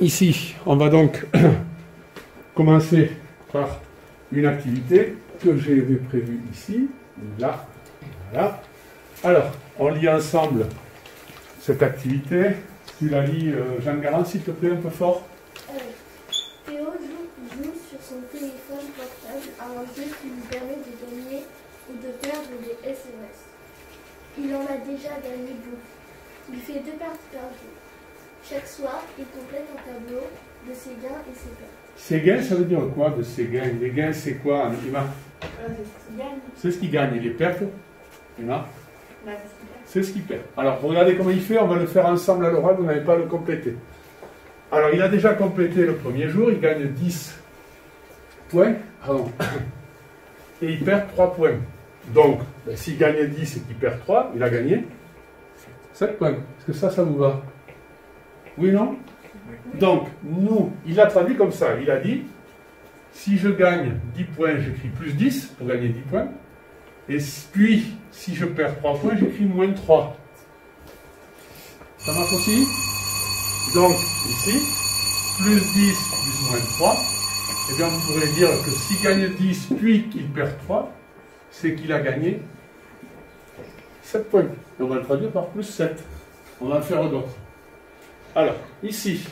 ici, on va donc commencer par une activité que j'avais prévue ici, là, voilà. Alors, on lit ensemble cette activité. Tu la lis, Jeanne Garand, s'il te plaît, un peu fort. Théo joue sur son téléphone portable à un jeu qui lui permet de gagner ou de perdre des SMS. Il en a déjà gagné beaucoup. Il fait 2 parties par jour. Chaque soir, il complète un tableau de ses gains et ses pertes. Ses gains, ça veut dire quoi de ses gains? Les gains, c'est quoi, Emma? C'est ce qu'il gagne. Et les pertes, Emma? C'est ce qu'il perd. Alors, regardez comment il fait, on va le faire ensemble à l'oral, vous n'avez pas à le compléter. Alors, il a déjà complété le premier jour, il gagne 10 points, pardon, et il perd 3 points. Donc, s'il gagne 10 et qu'il perd 3, il a gagné 7 points. Est-ce que ça vous va? Oui, non? Donc, nous, il a traduit comme ça. Il a dit, si je gagne 10 points, j'écris plus 10 pour gagner 10 points. Et puis, si je perds 3 points, j'écris moins 3. Ça marche aussi? Donc, ici, plus 10 plus moins 3. Eh bien, on pourrait dire que s'il gagne 10 puis qu'il perd 3, c'est qu'il a gagné 7 points. Et on va le traduire par plus 7. On va en faire d'autres. Alors, ici,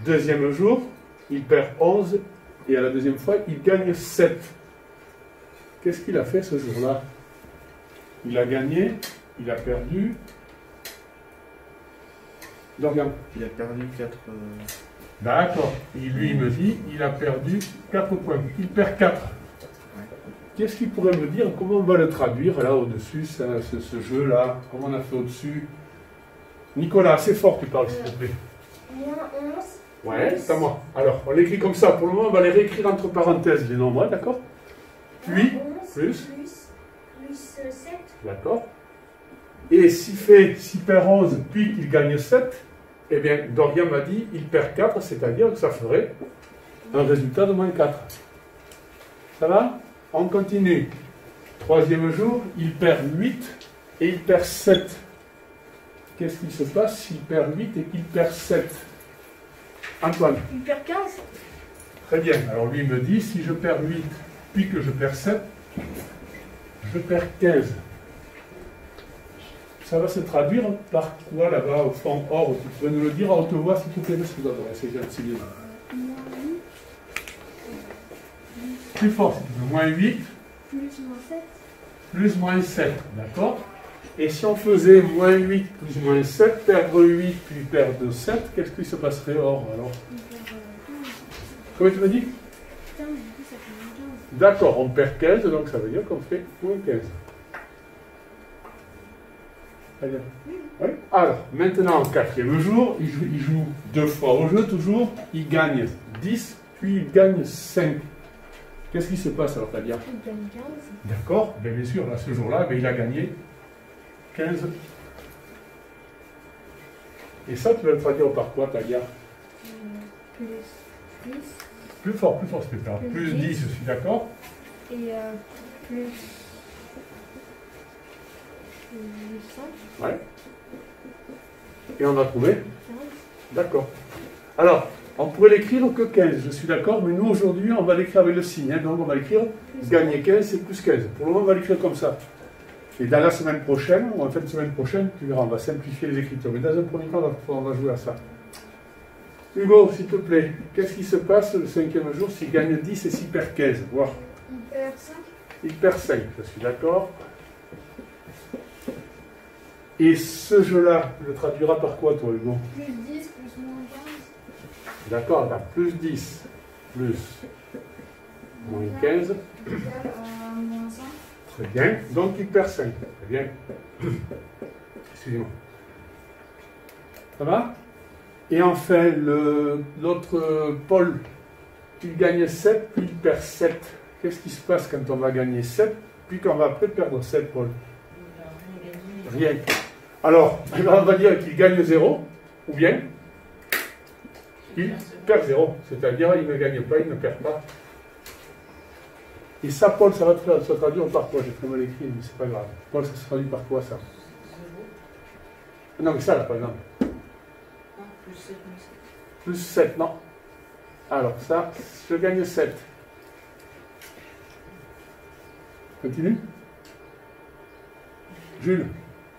deuxième jour, il perd 11, et à la deuxième fois, il gagne 7. Qu'est-ce qu'il a fait ce jour-là? Il a gagné, il a perdu. Dorian. Il a perdu 4... D'accord. Et lui, il me dit, il a perdu 4 points. Il perd 4. Ouais. Qu'est-ce qu'il pourrait me dire? Comment on va le traduire, là, au-dessus, ce jeu-là? Comment on a fait au-dessus? Nicolas, assez fort, tu parles, s'il te plaît. Moins 11. Ouais, c'est à moi. Alors, on l'écrit comme ça. Pour le moment, on va les réécrire entre parenthèses, les nombres, d'accord? Puis, plus 7. D'accord. Et s'il perd 11, puis qu'il gagne 7, eh bien, Dorian m'a dit, il perd 4, c'est-à-dire que ça ferait un résultat de moins 4. Ça va? On continue. Troisième jour, il perd 8 et il perd 7. Qu'est-ce qui se passe s'il perd 8 et qu'il perd 7? Antoine. Il perd 15. Très bien. Alors lui, il me dit, si je perds 8, puis que je perds 7, je perds 15. Ça va se traduire par quoi là-bas au fond hors? Tu pourrais nous le dire à haute voix s'il te plaît, parce que c'est bien. Plus fort, s'il te plaît. Moins 8. Plus moins 7. Plus moins 7, d'accord? Et si on faisait moins 8 plus moins 7, perdre 8 puis perdre 7, qu'est-ce qui se passerait hors alors? Comment tu m'as dit? 15, du coup ça fait moins 15. D'accord, on perd 15, donc ça veut dire qu'on fait moins 15. Très bien. Oui. Alors, maintenant, quatrième jour, il joue 2 fois au jeu toujours, il gagne 10, puis il gagne 5. Qu'est-ce qui se passe alors, Talia? Il gagne 15. D'accord, bien sûr, là, ce jour-là, il a gagné 15. Et ça, tu vas le traduire par quoi, Talia? Plus 10. Plus fort, s'il te plaît. Plus 10, je suis d'accord. Et plus 5. Ouais. Et on va trouver 15. D'accord. Alors, on pourrait l'écrire que 15, je suis d'accord, mais nous, aujourd'hui, on va l'écrire avec le signe. Hein, donc, on va écrire gagner 15, c'est plus 15. Pour le moment, on va l'écrire comme ça. Et dans la semaine prochaine, ou en fin de semaine prochaine, tu verras, on va simplifier les écritures. Mais dans un premier temps, on va jouer à ça. Hugo, s'il te plaît, qu'est-ce qui se passe le 5e jour s'il gagne 10 et s'il perd 15? Voir. Il perd 5. Il perd 5, je suis d'accord. Et ce jeu-là, tu le traduiras par quoi, toi, Hugo? Plus 10 plus moins 15. D'accord, là, plus 10, plus moins 15. Moins 5. Très bien. Donc, il perd 5. Très bien. Excusez-moi. Ça va? Et enfin, l'autre Paul, il gagne 7, puis il perd 7. Qu'est-ce qui se passe quand on va gagner 7, puis qu'on va après perdre 7, Paul? Rien. Alors, on va dire qu'il gagne 0, ou bien il perd 0. C'est-à-dire, il ne gagne pas, il ne perd pas. Et ça, Paul, ça va se traduire par quoi? J'ai très mal écrit, mais c'est pas grave. Paul, ça se traduit par quoi, ça? Non, mais ça, là, par exemple. Plus 7, Plus 7, non. Alors ça, je gagne 7. Continue. Jules.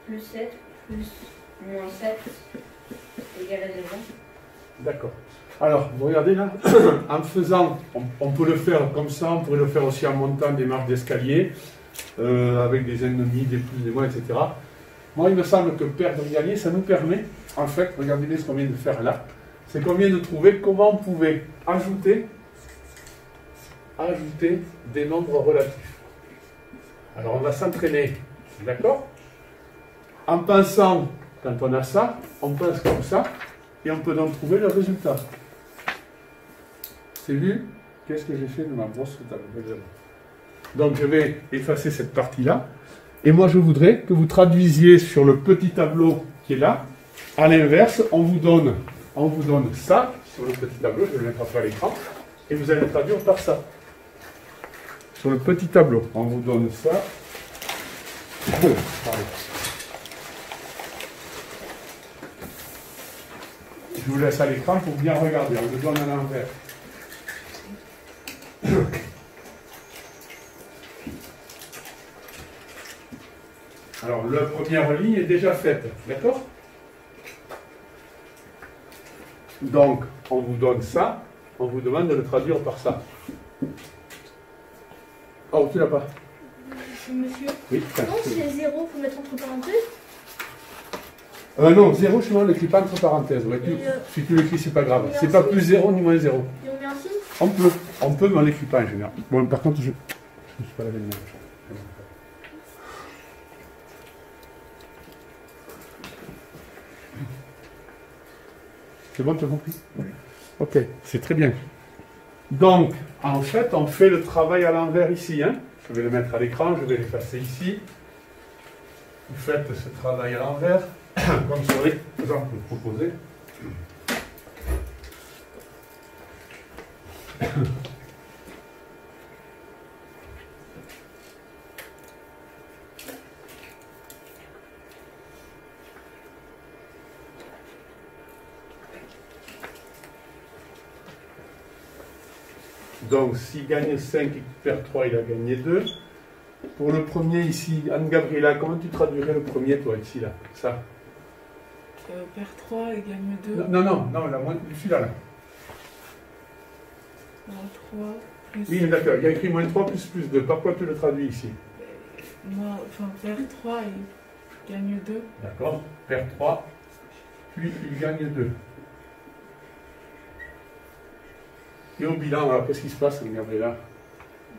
Plus 7, plus moins 7, égale à 0. D'accord. Alors, vous regardez là, en faisant, on peut le faire comme ça, on pourrait le faire aussi en montant des marches d'escalier, avec des ennemis, des plus, des moins, etc. Moi, il me semble que perdre ou gagner, ça nous permet, en fait, regardez ce qu'on vient de faire là, c'est qu'on vient de trouver comment on pouvait ajouter des nombres relatifs. Alors, on va s'entraîner, d'accord? En pensant, quand on a ça, on pense comme ça, et on peut donc trouver le résultat. C'est vu? Qu'est-ce que j'ai fait de ma brosse tableau? Donc je vais effacer cette partie-là. Et moi je voudrais que vous traduisiez sur le petit tableau qui est là. À l'inverse, on vous donne ça sur le petit tableau. Je vais le mettre après à l'écran. Et vous allez traduire par ça. Sur le petit tableau, on vous donne ça. Je vous laisse à l'écran pour bien regarder. On le donne à l'envers. Alors, la première ligne est déjà faite, d'accord? Donc, on vous donne ça, on vous demande de le traduire par ça. Oh, tu l'as pas? Monsieur? Oui. Non, c'est 0, il faut mettre entre parenthèses. Non, 0, chez moi, on ne l'écrit pas entre parenthèses. Ouais, si tu l'écris, c'est pas grave. C'est pas plus 0 ni moins 0. Et on met un signe? On peut, mais on ne l'écrit pas en général. Bon, par contre, je ne suis pas la même. C'est bon, tu as compris? Oui. Ok, c'est très bien. Donc, en fait, on fait le travail à l'envers ici. Hein. Je vais le mettre à l'écran, je vais l'effacer ici. Vous faites ce travail à l'envers, comme sur l'exemple proposé. Donc, s'il gagne 5 et qu'il perd 3, il a gagné 2. Pour le premier ici, Anne-Gabriela, comment tu traduirais le premier, toi, ici, là? Ça. Perd 3 et gagne 2. Non, celui-là, là. Moins 3 plus... Oui, d'accord, il y a écrit moins 3 plus 2. Par quoi tu le traduis ici? Perd 3 et gagne 2. D'accord, perd 3, puis il gagne 2. Et au bilan, alors, qu'est-ce qui se passe, Gabriela?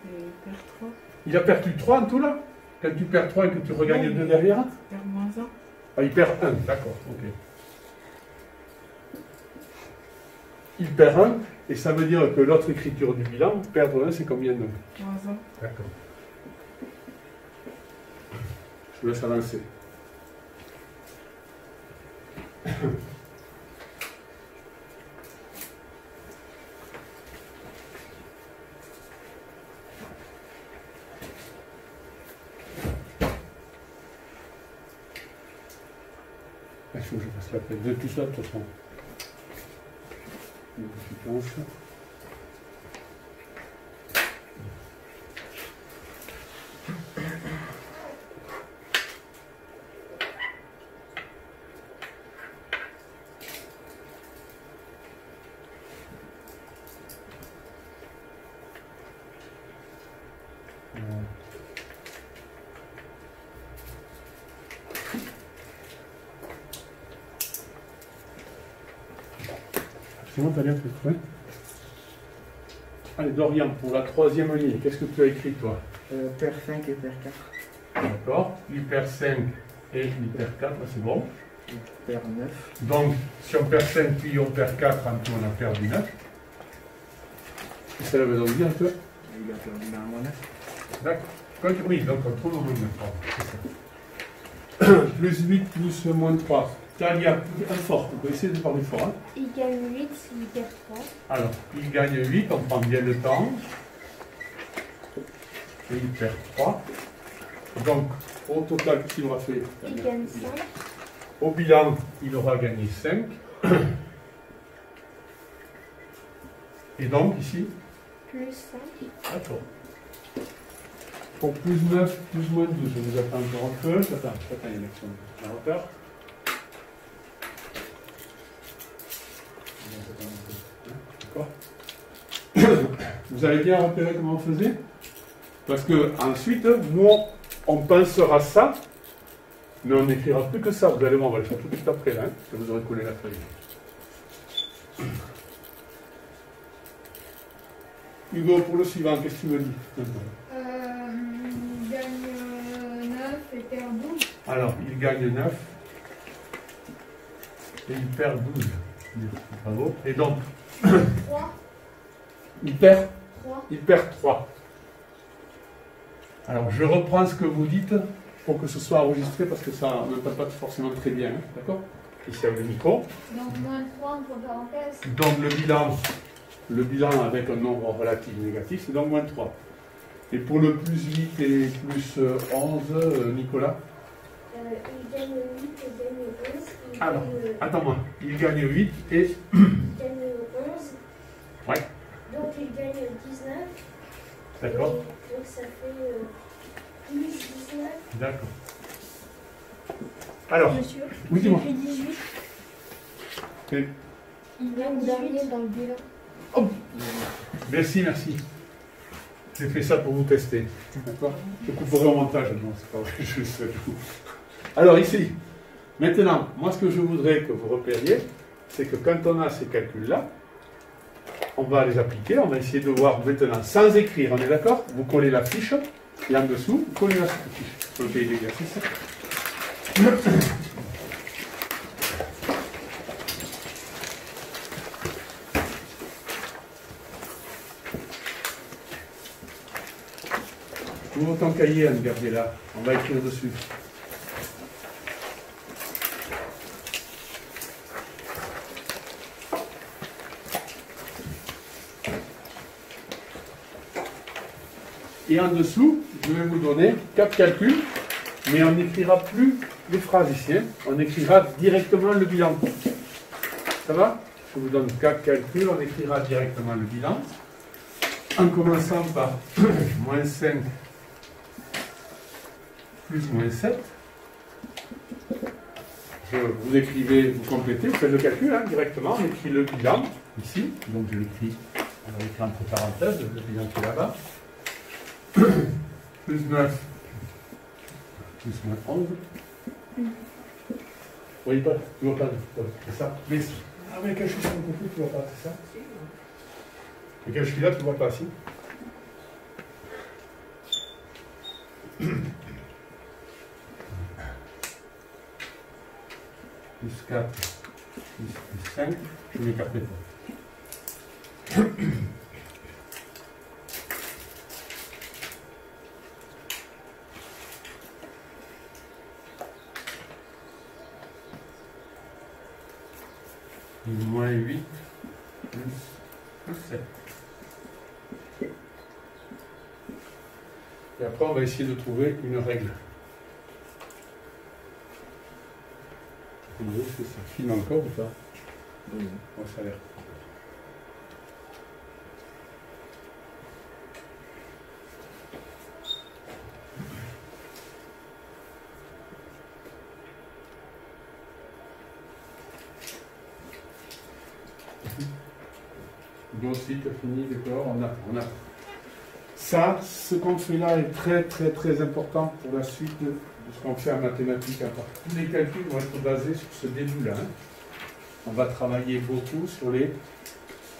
Il perd 3. Il a perdu 3 en tout, là? Quand tu perds 3 et que tu regagnes 2 derrière? Il perd moins 1. Ah, il perd 1, d'accord, ok. Il perd 1, et ça veut dire que l'autre écriture du bilan, perdre 1, c'est combien de? Moins 1. D'accord. Je vous laisse avancer. Il faut que je fasse la peine de tout ça, de toute façon. C'est bon, t'as bien fait, ouais. Allez, Dorian, pour la troisième ligne, qu'est-ce que tu as écrit, toi? Perd 5 et perd 4. D'accord. Il perd 5 et il perd 4, c'est bon. Il perd 9. Donc, si on perd 5 puis on perd 4, en tout on a perdu 9. Et ça veut donc dire que... Il a perdu moins 9. D'accord. Oui, donc on trouve au moins 9. Plus 8 plus moins 3. Il y a un fort, on peut essayer de parler fort. Hein. Il gagne 8, il perd 3. Alors, il gagne 8, on prend bien le temps. Et il perd 3. Donc, au total, qu'est-ce qu'il aura fait? Il gagne 5. Au bilan, il aura gagné 5. Et donc, ici? Plus 5. D'accord. Pour plus 9, plus moins 12, je vous attends encore un peu. J'attends une action à hauteur. D'accord. Vous avez bien repéré comment on faisait? Parce que ensuite, nous, on pensera ça, mais on n'écrira plus que ça. Vous allez voir, on va le faire tout de suite après, là, que vous aurez collé la feuille. Hugo, pour le suivant, qu'est-ce que tu me dis? Il gagne 9 et perd 12. Alors, il gagne 9 et il perd 12. Bravo. Et donc, 3. il perd 3. Il perd 3. Alors, je reprends ce que vous dites pour que ce soit enregistré parce que ça ne tape pas forcément très bien. Hein, d'accord? Ici, avec le micro. Donc, moins 3 entre parenthèses. Donc, le bilan avec un nombre relatif négatif, c'est donc moins 3. Et pour le plus 8 et plus 11, Nicolas? Il gagne 8 et gagne 11. Alors, attends-moi. Il gagne 8 et... Il gagne 11. Ouais. Donc, il gagne 19. D'accord. Donc, ça fait plus 19. D'accord. Alors, Monsieur, oui, dis-moi. il fait 18. Et- Il gagne 18 dans le bilan. Oh. Merci, merci. J'ai fait ça pour vous tester. D'accord. Je couperai au montage. Non, c'est pas vrai, je le sais tout. Alors ici, maintenant, moi ce que je voudrais que vous repériez, c'est que quand on a ces calculs-là, on va les appliquer, on va essayer de voir maintenant, sans écrire, on est d'accord? Vous collez la fiche, et en dessous, vous collez la fiche sur le cahier d'exercice. Ouvre ton cahier, Anne Gabriela, on va écrire dessus. Et en dessous, je vais vous donner 4 calculs, mais on n'écrira plus les phrases ici, hein. On écrira directement le bilan. Ça va? Je vous donne 4 calculs, on écrira directement le bilan. En commençant par moins 5 plus moins 7. Vous écrivez, vous complétez, vous faites le calcul hein, directement, on écrit le bilan ici, donc je l'écris, on va écrire entre parenthèses, le bilan qui est là-bas. Plus 9, plus moins 11. Vous voyez pas, tu vois pas, c'est ça. Mais, ah mais quand je suis sur le côté, tu vois pas, c'est ça. Mais quand je suis là, tu vois pas, si. Plus 4, plus 5, je m'écarte pas. Moins 8, plus 7. Et après, on va essayer de trouver une règle. Ça filme encore ou pas? Oui. Ouais, ça a l'air. Donc, si tu as fini, d'accord, on a. Ça, ce qu'on fait là est très très très important pour la suite de ce qu'on fait en mathématiques. Tous les calculs vont être basés sur ce début-là. Hein. On va travailler beaucoup sur les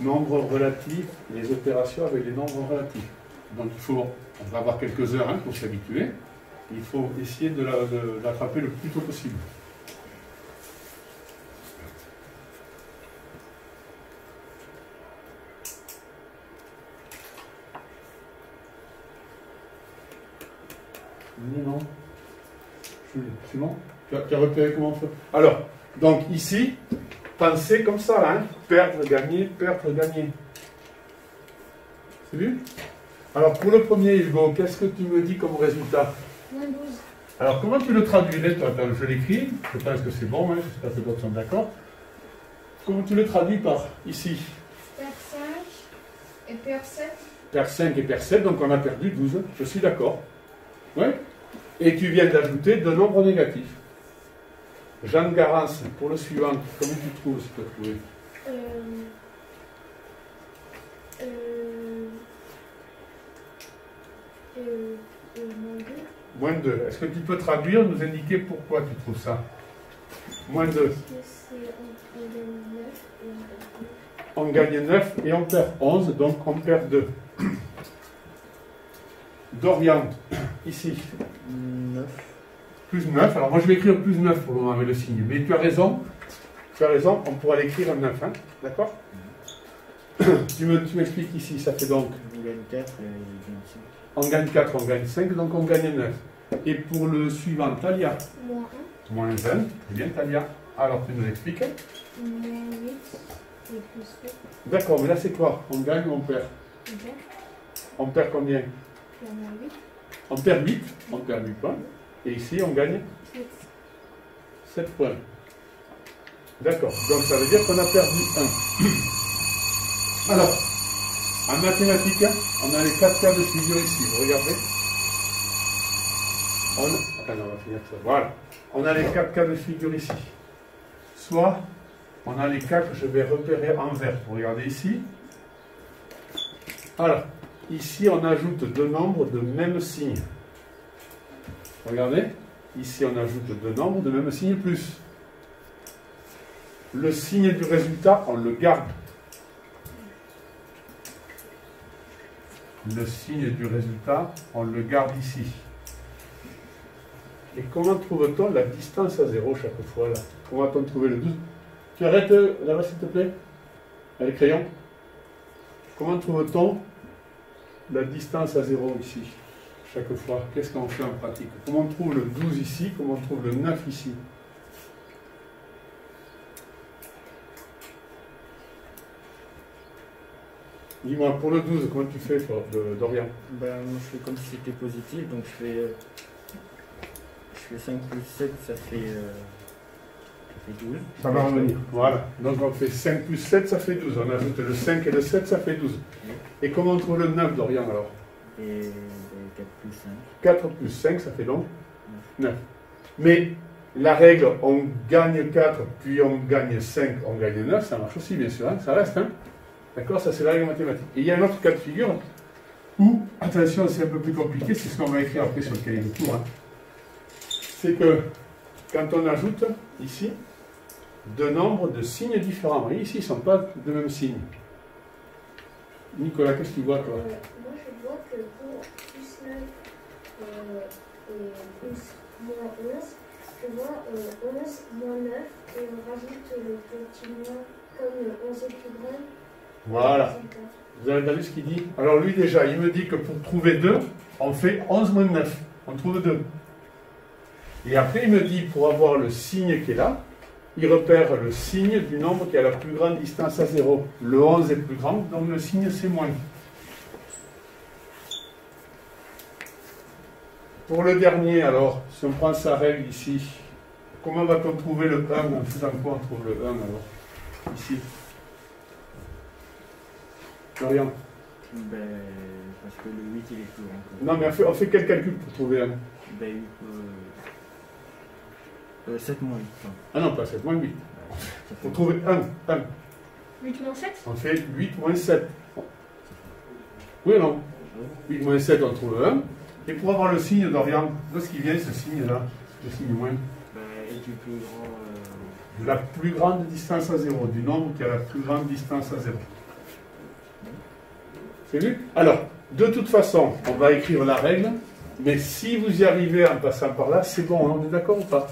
nombres relatifs, les opérations avec les nombres relatifs. Donc on va avoir quelques heures hein, pour s'habituer. Il faut essayer de l'attraper le plus tôt possible. Non. C'est bon? Tu as repéré comment on fait? Alors, donc ici, pensez comme ça, là, hein? Perdre, gagner, gagner. C'est vu? Alors, pour le premier, Hugo, qu'est-ce que tu me dis comme résultat? Moins 12. Alors, comment tu le traduirais, toi? Je l'écris, je pense que c'est bon, hein? J'espère que d'autres sont d'accord. Comment tu le traduis par ici? Perd 5, Et paire 7. Paire 5 et paire 7, donc on a perdu 12. Je suis d'accord. Oui. Et tu viens d'ajouter deux nombres négatifs. Jeanne Garance, pour le suivant, comment tu trouves si tu peux trouver? Moins 2. Est-ce que tu peux traduire, nous indiquer pourquoi tu trouves ça? Moins 2. Parce que on gagne 9 et on perd 11, donc on perd 2. Dorian, ici. 9. Plus 9. Alors moi je vais écrire plus 9 pour le moment avec le signe. Mais tu as raison. Tu as raison, on pourra l'écrire en 9. Hein, d'accord? Tu m'expliques ici, ça fait donc. On gagne 4 et il gagne 5. On gagne 4, on gagne 5, donc on gagne 9. Et pour le suivant, Talia? Moins 1. Moins 1. Très bien, Talia. Alors tu nous expliques. Moins 8 et plus 7. D'accord, mais là c'est quoi? On gagne ou on perd? On perd. On perd combien? Moins 8. On perd 8. On perd 8 points. Et ici on gagne 7. 7 points. D'accord, donc ça veut dire qu'on a perdu 1. Alors, en mathématiques, on a les 4 cas de figure ici. Vous regardez? Attends, on va finir ça. Voilà. On a les 4 cas de figure ici. Soit, on a les cas que je vais repérer en vert. Vous regardez ici. Alors, ici, on ajoute deux nombres de même signe. Regardez. Ici, on ajoute deux nombres de même signe plus. Le signe du résultat, on le garde. Le signe du résultat, on le garde ici. Et comment trouve-t-on la distance à 0 chaque fois là? Comment va-t-on trouver le 12? Tu arrêtes là-bas s'il te plaît? Avec crayon. Comment trouve-t-on la distance à 0 ici? Chaque fois, qu'est-ce qu'on fait en pratique? Comment on trouve le 12 ici? Comment on trouve le 9 ici? Dis-moi, pour le 12, comment tu fais, Dorian? Ben, moi je fais comme si c'était positif, donc je fais 5 plus 7, ça fait 12. Ça va revenir. Voilà. Donc on fait 5 plus 7, ça fait 12. On ajoute le 5 et le 7, ça fait 12. Et comment on trouve le 9, Dorian, alors? Et 4 plus 5. 4 plus 5, ça fait donc 9. Mais la règle, on gagne 4, puis on gagne 5, on gagne 9, ça marche aussi, bien sûr. Hein, ça reste, hein? D'accord, ça c'est la règle mathématique. Et il y a un autre cas de figure où, attention, c'est un peu plus compliqué, c'est ce qu'on va écrire après sur le cahier de cours. Hein. C'est que quand on ajoute ici deux nombres de signes différents, vous voyez ici, ils ne sont pas de même signe. Nicolas, qu'est-ce que tu vois toi? Moi je vois que pour plus 9 et plus moins 11, je vois 11 moins 9 et on rajoute le petit moins comme 11 est plus grand. Voilà. Vous avez entendu ce qu'il dit? Alors lui déjà, il me dit que pour trouver 2, on fait 11 moins 9. On trouve 2. Et après il me dit, pour avoir le signe qui est là, il repère le signe du nombre qui a la plus grande distance à 0. Le 11 est plus grand, donc le signe c'est moins. Pour le dernier alors, si on prend sa règle ici, comment va-t-on trouver le 1? En faisant quoi on trouve le 1 alors? Ici. Dorian. Ben, parce que le 8 il est plus grand. Non, mais on fait quel calcul pour trouver 1? Ben, 7 moins 8. Ah non, pas 7 moins 8. Pour trouver 1. 8 moins 7? On fait 8 moins 7. Oui ou non? 8 moins 7, on trouve 1. Et pour avoir le signe d'Orient, d'où est-ce qu'il vient ce signe-là? Le signe moins? Ben, et du plus grand. De la plus grande distance à 0. Du nombre qui a la plus grande distance à 0. C'est vu? Alors, de toute façon, on va écrire la règle, mais si vous y arrivez en passant par là, c'est bon, on est d'accord ou pas?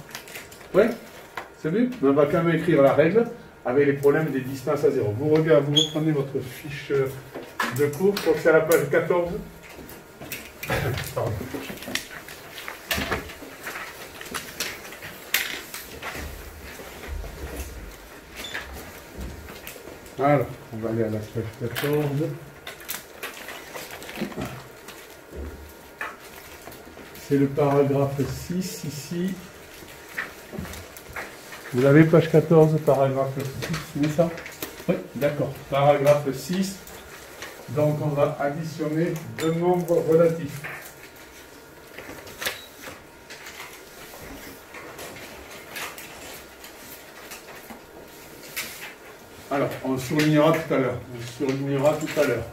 Oui? C'est vu? Mais on va quand même écrire la règle avec les problèmes des distances à 0. Vous regardez, vous reprenez votre fiche de cours, je crois que c'est à la page 14. Pardon. Alors, on va aller à la page 14. C'est le paragraphe 6 ici. Vous l'avez, page 14, paragraphe 6, c'est ça? Oui, d'accord. Paragraphe 6. Donc on va additionner deux nombres relatifs. Alors, on surlignera tout à l'heure. On surlignera tout à l'heure.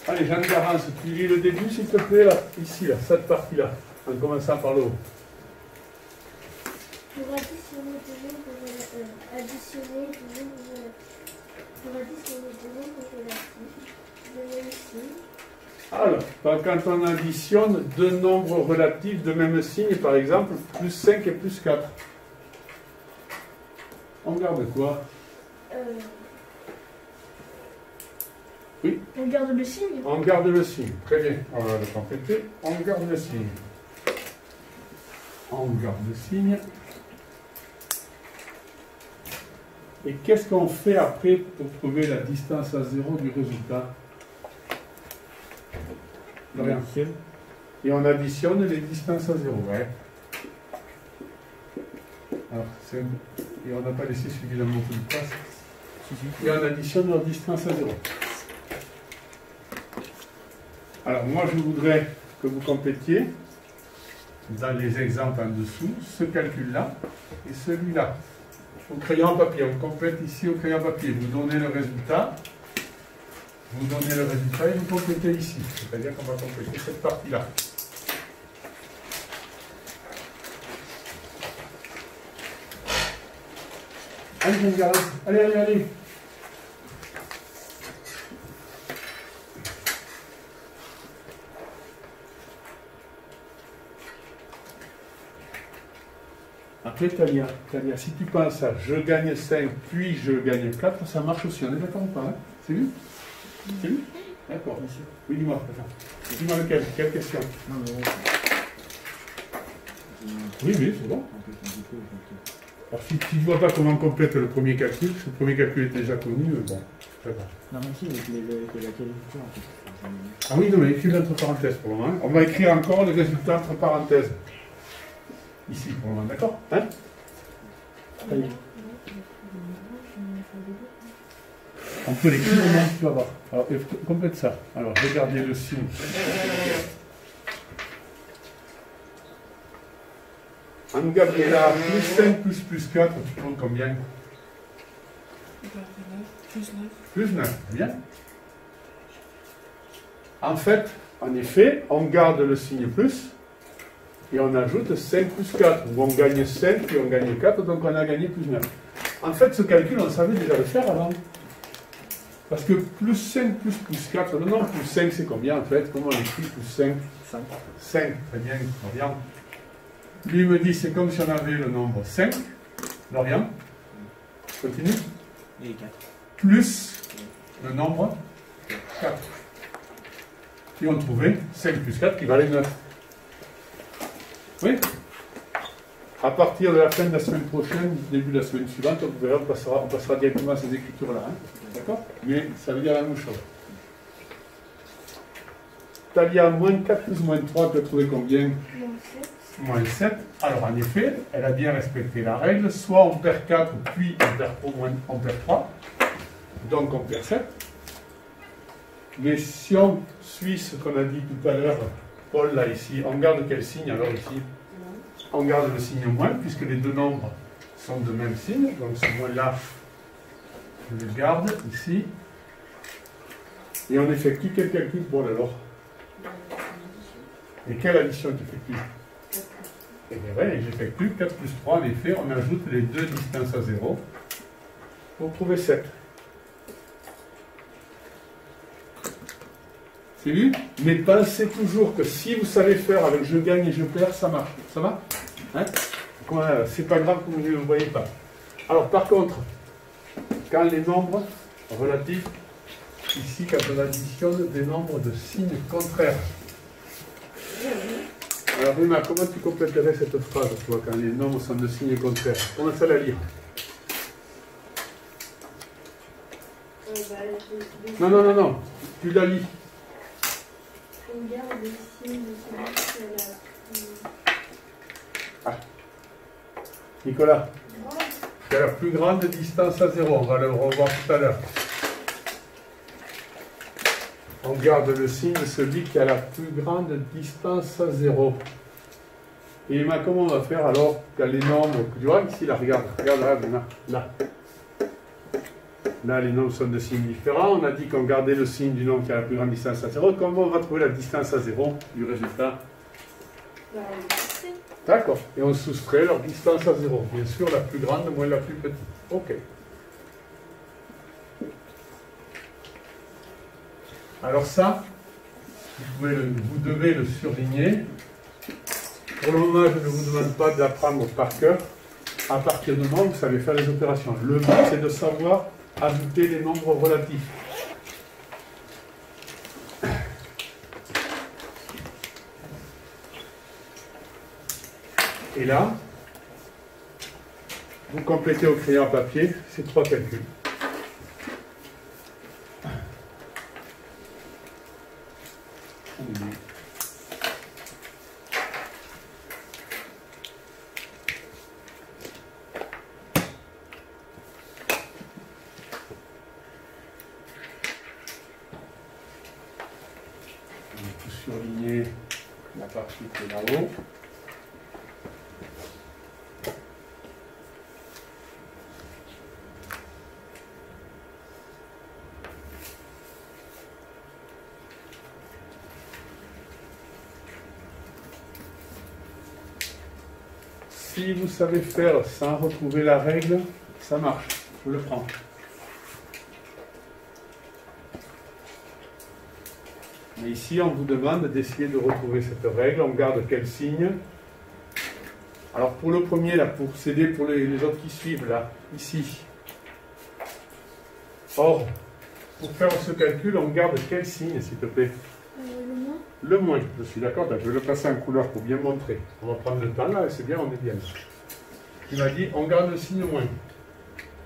Allez, Jeanne Garance, tu lis le début, s'il te plaît, là, ici, là, cette partie-là, en commençant par le haut. Pour additionner deux nombres relatifs, de même signe. Alors, quand on additionne deux nombres relatifs de même signe, par exemple, plus 5 et plus 4, on garde quoi? Oui. On garde le signe. On garde le signe. Très bien. On va le compléter. On garde le signe. On garde le signe. Et qu'est-ce qu'on fait après pour trouver la distance à 0 du résultat? Rien. Et on additionne les distances à 0. Ouais. Alors, et on n'a pas laissé suffisamment de place. Et on additionne leurs distances à 0. Alors moi je voudrais que vous complétiez dans les exemples en dessous ce calcul-là et celui-là. Au crayon papier, on complète ici au crayon papier. Vous donnez le résultat, et vous complétez ici. C'est-à-dire qu'on va compléter cette partie-là. Allez. Après, Talia, si tu penses à je gagne 5, puis je gagne 4, ça marche aussi. On est d'accord ou pas, hein? C'est vu? C'est vu? D'accord, monsieur. Oui, dis-moi, attends. Dis-moi lequel? Quelle question? Non, mais... Oui, c'est bon. Alors, si tu ne vois pas comment on complète le premier calcul, ce premier calcul est déjà connu, bon, d'accord. Non, mais si, avec la qualité, en fait. Ah oui, non, mais écris entre parenthèses pour le moment. On va écrire encore les résultats entre parenthèses. Ici, pour le moment, d'accord? Hein? Allez. On peut l'écrire au moment, tu vas voir. Alors, complète ça. Alors, regardez le signe. Anne Gabriela, plus 5 plus 4, tu comptes combien? Plus 9. Plus 9, bien. En fait, en effet, on garde le signe plus et on ajoute 5 plus 4, où on gagne 5 puis on gagne 4, donc on a gagné plus 9. En fait, ce calcul, on savait déjà le faire avant. Parce que plus 5 plus 4, non, plus 5 c'est combien en fait? Comment on écrit plus 5? 5, très bien, Lorient. Lui me dit c'est comme si on avait le nombre 5, Lorient. Continue. Et 4. Plus le nombre 4. Et on trouvait 5 plus 4 qui valait 9. Oui. À partir de la fin de la semaine prochaine, début de la semaine suivante, on verra, on passera directement à ces écritures-là. Hein. D'accord? Mais ça veut dire la même chose. Talia, moins 4 plus moins 3, tu as trouvé combien? Moins 7. Alors en effet, elle a bien respecté la règle. Soit on perd 4, puis on perd 3. Donc on perd 7. Mais si on suit ce qu'on a dit tout à l'heure, Paul, là, ici, on garde quel signe alors ici? On garde le signe moins, puisque les deux nombres sont de même signe. Donc ce moins-là, je le garde ici. Et on effectue quel calcul, Paul, alors? Et quelle addition tu effectues? Et bien ouais, j'effectue 4 plus 3, en effet, on ajoute les deux distances à 0 pour trouver 7. C'est vu? Mais pensez toujours que si vous savez faire avec je gagne et je perds, ça marche. Ça va? Hein? C'est pas grave que vous ne le voyez pas. Alors par contre, quand les nombres relatifs, ici quand on additionne des nombres de signes contraires. Alors Emma, comment tu compléterais cette phrase, toi, quand les nombres sont de signes contraires? Commence à la lire. Non. Tu la lis. On garde le signe de celui qui a la... Ah. Nicolas. qui a la plus grande distance à 0. On va le revoir tout à l'heure. On garde le signe de celui qui a la plus grande distance à 0. Et Emma, comment on va faire alors qu'il y a les nombres? Tu vois ici, là, regarde là. Là, les nombres sont de signes différents. On a dit qu'on gardait le signe du nombre qui a la plus grande distance à 0. Comment on va trouver la distance à 0 du résultat? D'accord. Et on soustrait leur distance à 0. Bien sûr, la plus grande moins la plus petite. OK. Alors ça, vous devez le surligner. Pour le moment, je ne vous demande pas d'apprendre par cœur. À partir du moment où vous savez faire les opérations. Le but, c'est de savoir ajouter les nombres relatifs. Et là, vous complétez au crayon à papier ces 3 calculs. Surligner la partie qui est là-haut. Si vous savez faire sans retrouver la règle, ça marche. Je le prends. Mais ici, on vous demande d'essayer de retrouver cette règle. On garde quel signe? Alors, pour le premier, là, pour céder pour les autres qui suivent, là, ici. Or, pour faire ce calcul, on garde quel signe, s'il te plaît? Le moins. Le moins, je suis d'accord. Je vais le passer en couleur pour bien montrer. On va prendre le temps, là, et c'est bien, on est bien. Tu m'as dit, on garde le signe moins.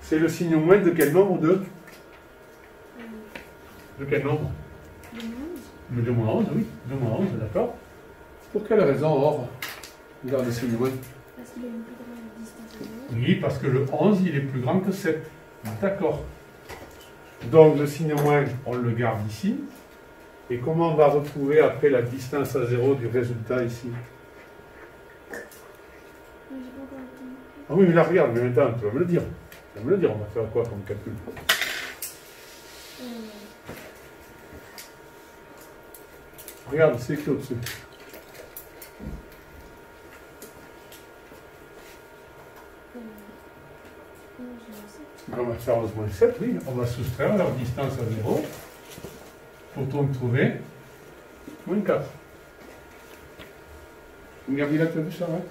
C'est le signe moins de quel nombre de quel nombre? Mais de moins 11, oui. De moins 11, d'accord. Pour quelle raison, or, on garde le signe moins? Parce qu'il y a une plus grande distance à 0. Oui, parce que le 11, il est plus grand que 7. D'accord. Donc, le signe moins, on le garde ici. Et comment on va retrouver après la distance à 0 du résultat ici? Ah oui, mais là, regarde, mais maintenant, tu vas me le dire. Tu vas me le dire, on va faire quoi comme calcul? Regarde, c'est écrit au-dessus. On va faire 11 moins 7, oui. On va soustraire leur distance à 0 pour donc trouver moins 4. Gabriela, tu as vu ça, ouais?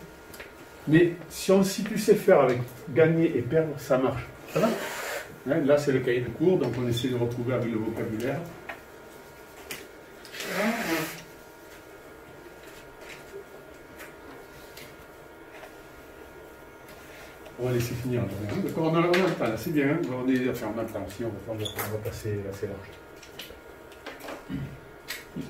Mais si tu sais faire avec gagner et perdre, ça marche. Ça va? Hein, là, c'est le cahier de cours, donc on essaie de retrouver avec le vocabulaire. On va laisser finir. D'accord, on a le temps, là, c'est bien. Hein, on est enfin, on a le temps aussi, on va passer assez large. Ici.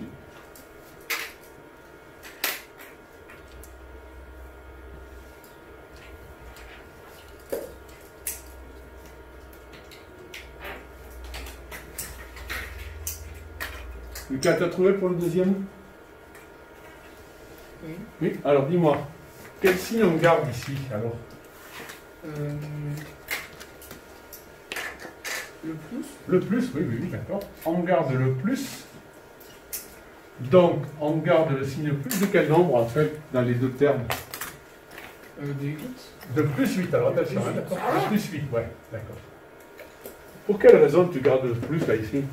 Lucas, tu as trouvé pour le deuxième? Oui. Oui, alors dis-moi, quel signe on garde ici alors? Le plus. Le plus, oui, d'accord. On garde le plus. Donc, on garde le signe plus de quel nombre en fait dans les deux termes? De 8. De plus 8, alors attention, hein, d'accord. De plus 8, ouais, d'accord. Pour quelle raison tu gardes le plus là ici?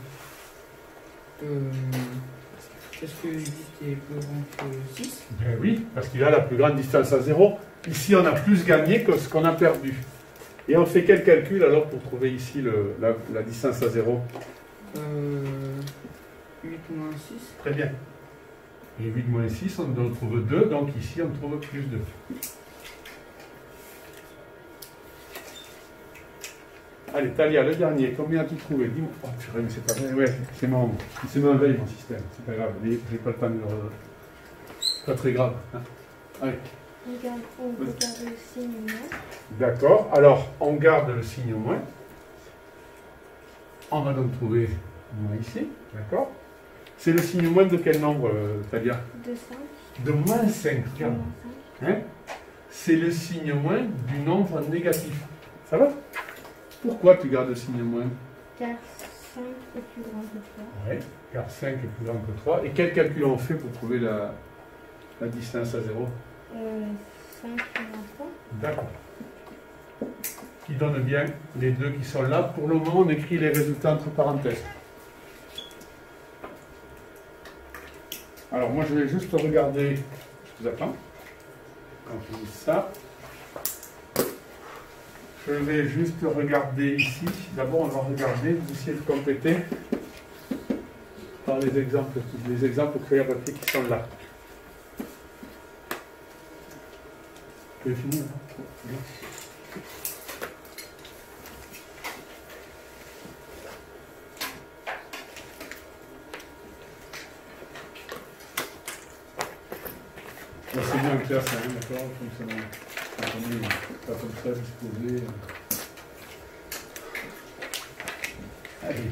Parce que 8 est plus grand que 6. Ben oui, parce qu'il a la plus grande distance à 0. Ici, on a plus gagné que ce qu'on a perdu. Et on fait quel calcul alors pour trouver ici la distance à 0? 8 moins 6. Très bien. Et 8 moins 6, on en trouve 2, donc ici on trouve plus 2. Allez, Talia, le dernier, combien as-tu trouvé? Dis-moi. Oh purée, mais c'est pas vrai. Ouais, c'est ma veille, mon système. C'est pas grave, j'ai pas le temps de le... C'est pas très grave. Hein. Allez. On regarde le signe moins. D'accord. Alors, on garde le signe moins. On va donc trouver moins ici. D'accord. C'est le signe moins de quel nombre, Talia? De 5. De moins 5. Regarde. Hein? C'est le signe moins du nombre négatif. Ça va? Pourquoi tu gardes le signe moins? Car 5 est plus grand que 3. Oui, car 5 est plus grand que 3. Et quel calcul on fait pour trouver la distance à 0? 5 plus grand 3. D'accord. Qui donne bien les deux qui sont là. Pour le moment, on écrit les résultats entre parenthèses. Alors, moi, je vais juste regarder. Je vous attends. Quand je dis ça, je vais juste regarder ici. D'abord, on va regarder, vous essayez de compléter par les exemples créés à papier qui sont là. Tu as fini? C'est bien clair, ça, d'accord, comme ça, on est pas comme ça disposé. Allez.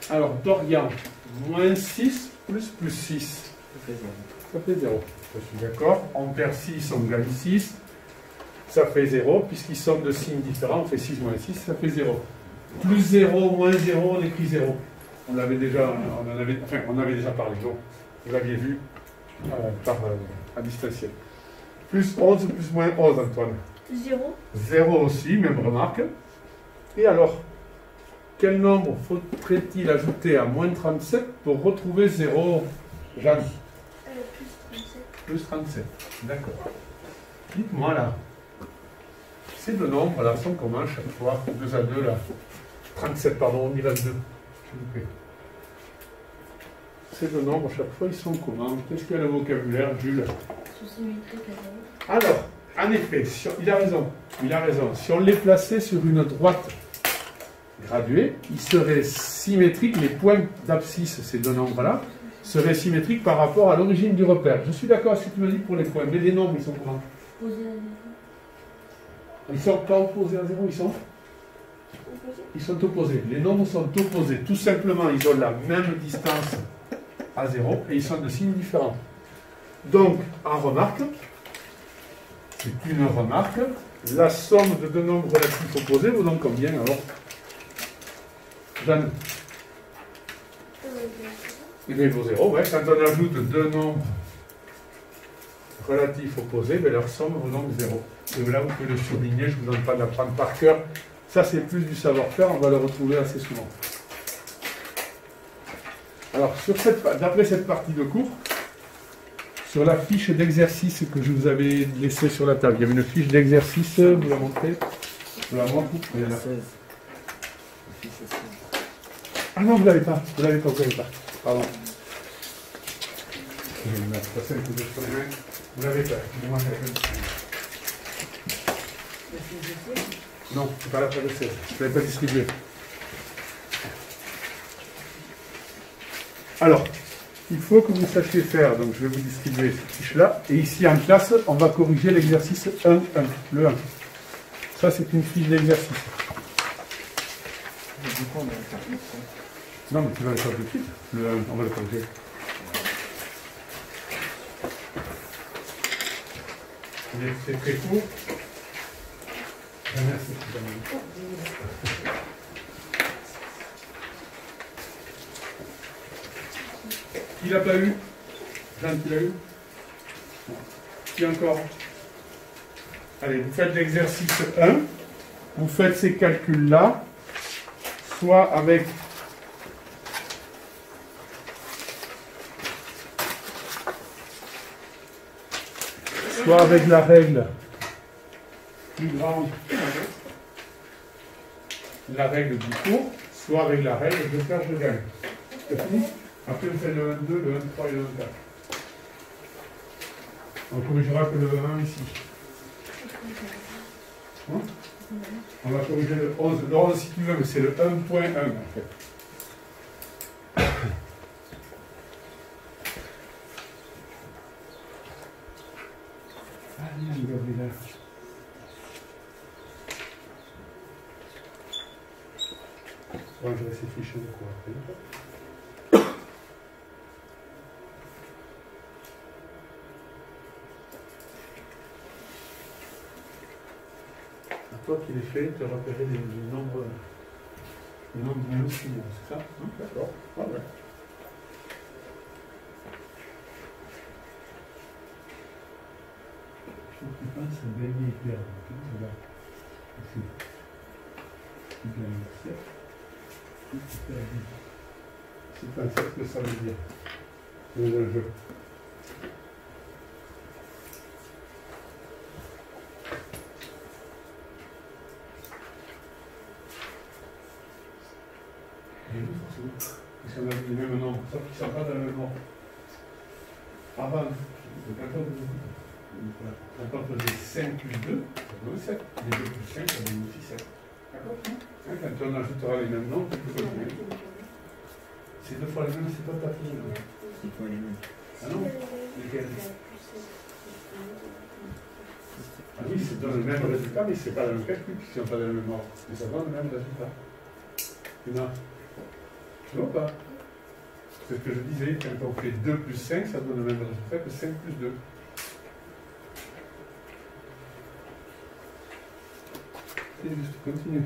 Alors, Dorian, moins 6 plus 6. Ça fait 0. Je suis d'accord. On perd 6, on gagne 6. Ça fait 0. Puisqu'ils sont de signes différents, on fait 6 moins 6, ça fait 0. Plus 0, moins 0, on écrit 0. On l'avait déjà, on avait déjà parlé, donc vous l'aviez vu à distanciel. Plus 11, plus moins 11, Antoine. 0. 0 aussi, même remarque. Et alors, quel nombre faudrait-il ajouter à moins 37 pour retrouver 0, Jeanne? Plus 37. Plus 37, d'accord. Dites-moi là, ces deux nombres là sont communs chaque fois, 2 à 2 là. 37, pardon, on y reste 2. S'il vous plaît. Ces deux nombres, chaque fois, ils sont communs. Qu'est-ce qu'il y a le vocabulaire, Jules? Alors, en effet, il a raison. Il a raison. Si on les plaçait sur une droite graduée, ils seraient symétriques. Les points d'abscisse, ces deux nombres-là, seraient symétriques par rapport à l'origine du repère. Je suis d'accord avec ce que tu me dis pour les points, mais les nombres, ils sont comment? Ils ne sont pas opposés à 0, ils sont opposés. Les nombres sont opposés. Tout simplement, ils ont la même distance à 0 et ils sont de signes différents. Donc, en remarque, c'est une remarque, la somme de deux nombres relatifs opposés vaut donc combien alors? Jeanne? Il vaut 0, ouais. Quand on ajoute deux nombres relatifs opposés, ben leur somme vaut donc 0. Et là, vous pouvez le surligner, je ne vous donne pas de l'apprendre par cœur. Ça, c'est plus du savoir-faire, on va le retrouver assez souvent. Alors, d'après cette partie de cours, sur la fiche d'exercice que je vous avais laissée sur la table, il y avait une fiche d'exercice, vous la montrez? Je la montre? Là. 16. Ah non, vous ne l'avez pas, vous ne l'avez pas. Pardon. Je vais me mettre passer un coup de sur les mains. Vous ne l'avez pas, excusez-moi, non, c'est pas la page de 16. Je ne l'avais pas distribuée. Alors, il faut que vous sachiez faire, donc je vais vous distribuer cette fiche-là. Et ici en classe, on va corriger l'exercice 1, le 1. Ça, c'est une fiche d'exercice. Non, mais tu vas le faire tout de suite. Le 1, on va le corriger. C'est très court. Merci. Qui l'a pas eu? Jeanne, tu l'as eu? Qui encore? Allez, vous faites l'exercice 1. Vous faites ces calculs-là, soit avec la règle plus grande, la règle du cours, soit avec la règle de perche de gagne. C'est fini? Après, vous faites le 1, 2, le 1, 3 et le 1, 4. On corrigera que le 1 ici. Hein? On va corriger le 11. Le 11, si tu veux, mais c'est le 1.1 en fait. Allez, Gabriela. Moi, je vais essayer de ficher de quoi après. Toi qui les fais, tu as repéré les nombres même signaux, c'est ça? D'accord. Ah ouais. Je trouve que tu penses à gagner et perdre. Ça va. Ici. Tu gagnes 7. Tu perds 10. C'est pas ça ce que ça veut dire. C'est un jeu. Ils sont dans le même nombre, sauf qu'ils ne sont pas dans le même ordre. Avant, quand on faisait 5 plus 2, ça donne 7. Les 2 plus 5, ça donne aussi 7. D'accord? Quand on ajoutera les mêmes nombres, tu peux continuer. C'est 2 fois les mêmes, c'est pas ta fille. C'est pas les mêmes. Ah non? Lesquels? Ah oui, ça donne le même résultat, mais c'est pas le même calcul, puisqu'ils ne sont pas dans le même ordre. Mais ça donne le même résultat. Tu vois? Tu vois pas? C'est ce que je disais, quand on fait 2 plus 5, ça donne le même résultat que 5 plus 2. Et juste continue.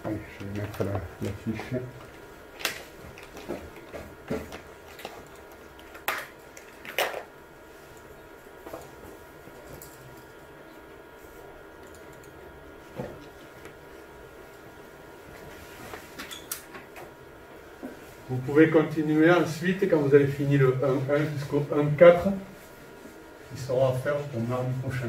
Allez, je vais mettre la fiche. Vous pouvez continuer ensuite, quand vous avez fini le 1-1 jusqu'au 1-4, qui sera à faire pour mardi prochain.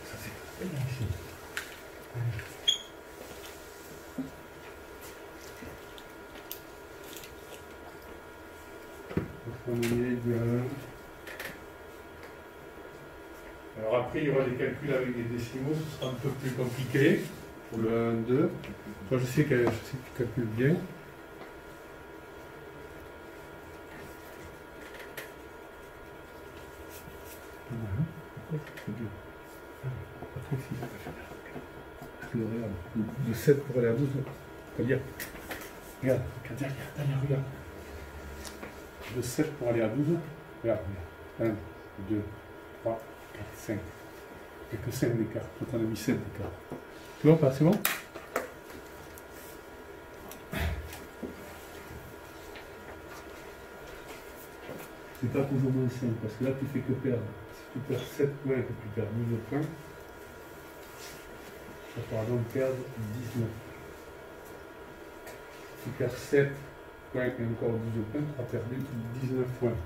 Ça c'est bien ici. Alors après, il y aura des calculs avec des décimaux, ce sera un peu plus compliqué pour le 1, 2. Toi, je sais que tu calcules bien. De 7 pour aller à 12, c'est-à-dire, regarde, regarde. De 7 pour aller à 12, regarde, 1, 2, 3, 4, 5. Il n'y a que 5 d'écart. Toi, tu en as mis 7 d'écart. Tu vois pas, c'est bon? C'est pas toujours moins 5, parce que là, tu fais que perdre. Si tu perds 7 points et que tu perds 12 points, ça fera donc perdre 19. Si tu perds 7 points et encore 12 points, tu auras perdu 19 points.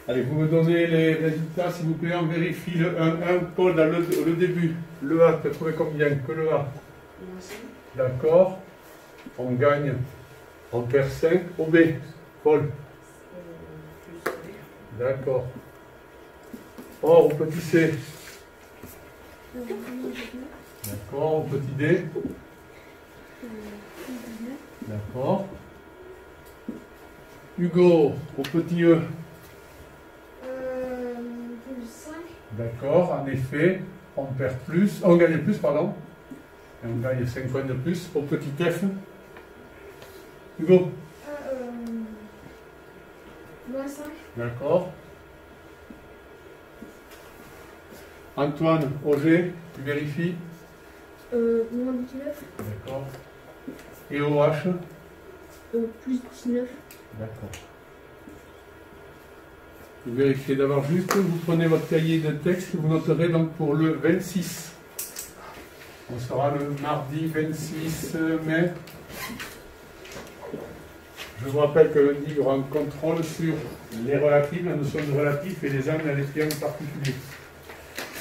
Allez, vous me donnez les résultats, s'il vous plaît. On vérifie le 1-1. Paul, dans le début, le A, tu as trouvé combien? Que le A. D'accord. On gagne. On perd 5. Au B. Paul. D'accord. Or, au petit C. D'accord. Au petit D. D'accord. Hugo, au petit E. D'accord, en effet, on perd plus, on gagne plus, pardon. Et on gagne 5 points de plus. Au petit F. Hugo. Moins 5. D'accord. Antoine, au G, tu vérifies. Moins 19. D'accord. Et au H. Plus 19. D'accord. Vous vérifiez d'abord juste, vous prenez votre cahier de texte, vous noterez donc pour le 26. On sera le mardi 26 mai. Je vous rappelle que lundi, il y aura un contrôle sur les relatifs, la notion de relatif et les angles et les triangles particuliers.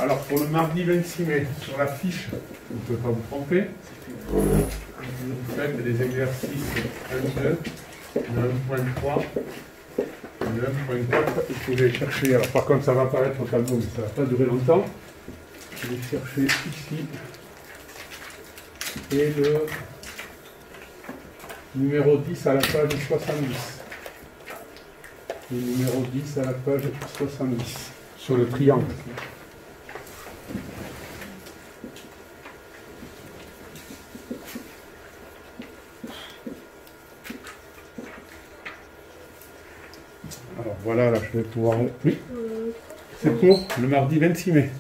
Alors pour le mardi 26 mai, sur la fiche, vous ne pouvez pas vous tromper. Vous faites des exercices 1, 2, 1.3. Le 1.4, il faut aller chercher. Alors par contre, ça va apparaître au tableau, mais ça ne va pas durer longtemps. Je vais chercher ici. Et le numéro 10 à la page 70. Le numéro 10 à la page 70. Sur le triangle. Alors voilà, là je vais pouvoir... Oui, c'est pour le mardi 26 mai.